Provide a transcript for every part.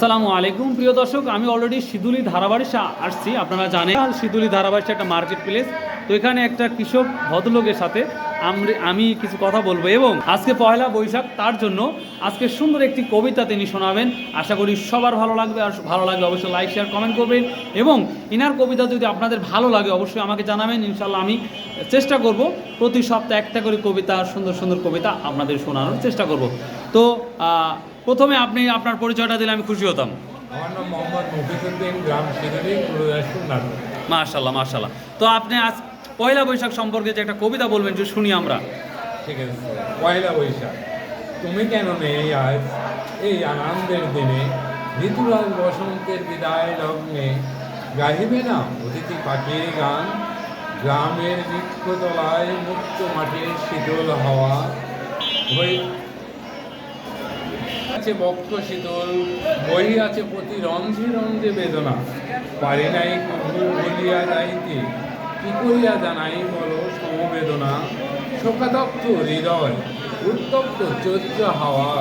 আসসালামু আলাইকুম প্রিয় দর্শক, আমি অলরেডি সিদুলি ধারাবাড়িতে আসছি। আপনারা জানেন সিদুলি ধারাবাড়িতে একটা মার্কেট প্লেস। তো এখানে একটা কৃষক ভদ্রলোকের সাথে আমি কিছু কথা বলবো এবং আজকে পয়লা বৈশাখ, তার জন্য আজকে সুন্দর একটি কবিতা তিনি শোনাবেন। আশা করি সবার ভালো লাগবে, আর ভালো লাগলে অবশ্যই লাইক শেয়ার কমেন্ট করবেন এবং ইনার কবিতা যদি আপনাদের ভালো লাগে অবশ্যই আমাকে জানাবেন। ইনশাল্লাহ আমি চেষ্টা করব প্রতি সপ্তাহে একটা করে কবিতা, সুন্দর সুন্দর কবিতা আপনাদের শোনানোর চেষ্টা করব। তো প্রথমে আপনি আপনার পরিচয়টা দিলে আমি খুশি হতাম। আমার নাম মোহাম্মদ মফিজউদ্দিন, গ্রাম সিদুলি, গুরুদাসপুর, নাটোর। মাশাআল্লাহ মাশাআল্লাহ। তো আপনি আজ পয়লা বৈশাখ সম্পর্কে যে একটা কবিতা বলবেন, যে শুনি আমরা। ঠিক আছে। পয়লা বৈশাখ, তুমি কেন নেই আজ এই আনন্দের দিনে, ঋতুরাজ বসন্তের বিদায় লগ্নে, গাহিবে না অতিথি পাখির গান, গ্রামের বৃক্ষতলায় মুক্ত মাটির শীতল হাওয়া হয়ে আছে বক্ষ শীতল, বই আছে প্রতি রঞ্জে রঞ্জে বেদনা, পারি নাই কবু বলিয়া যাইতে, কি করিয়া জানাই বলো সমবেদনা, শোকাতপ্ত হৃদয় উত্তপ্ত চৈত্র হাওয়া,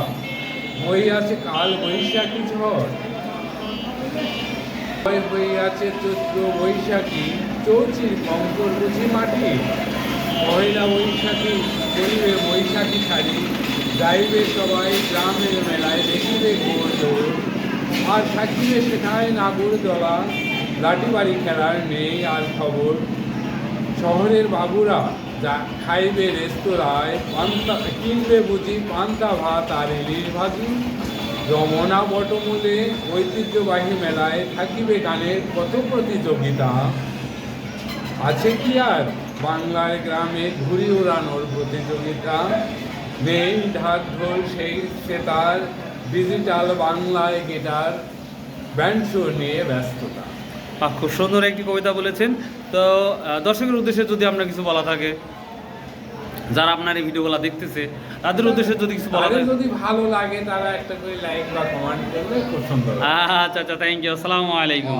বই আছে কাল বৈশাখী ঝড়, হইয়াছে চৈত্র বৈশাখী, চৌচির কঙ্কর বুঝি মাটি, পয়লা বৈশাখী করিবে বৈশাখী শাড়ি, যাইবে সবাই গ্রামের মেলায়, দেখিবে গোড় আর থাকিবে সেখায় নাগর দলা, লাঠি বাড়ি খেলার নেই আর খবর, শহরের বাবুরা যা খাইবে রেস্তোরাঁয়, পান্তা কিনবে বুঝি পান্তা ভাত আর ইলিশ ভাজি, রমনা বটমূলে ঐতিহ্যবাহী মেলায় থাকিবে গানের কত প্রতিযোগিতা, আছে কি আর বাংলার গ্রামে ঘুড়ি ওড়ানোর প্রতিযোগিতা, নেই ঢাক ঢোল সেই সেতার, ডিজিটাল বাংলায় গিটার, ব্যান্ড শো নিয়ে ব্যস্ততা। খুব সুন্দর একটি কবিতা বলেছেন। তো দর্শকের উদ্দেশ্যে যদি আপনার কিছু বলা থাকে, যারা আপনার এই ভিডিওগুলো দেখতেছে তাদের উদ্দেশ্যে যদি কিছু বলা থাকে, যদি ভালো লাগে তারা একটা করে লাইক বা কমেন্ট করলে খুব সুন্দর। আচ্ছা আচ্ছা, থ্যাংক ইউ, আসসালামু আলাইকুম।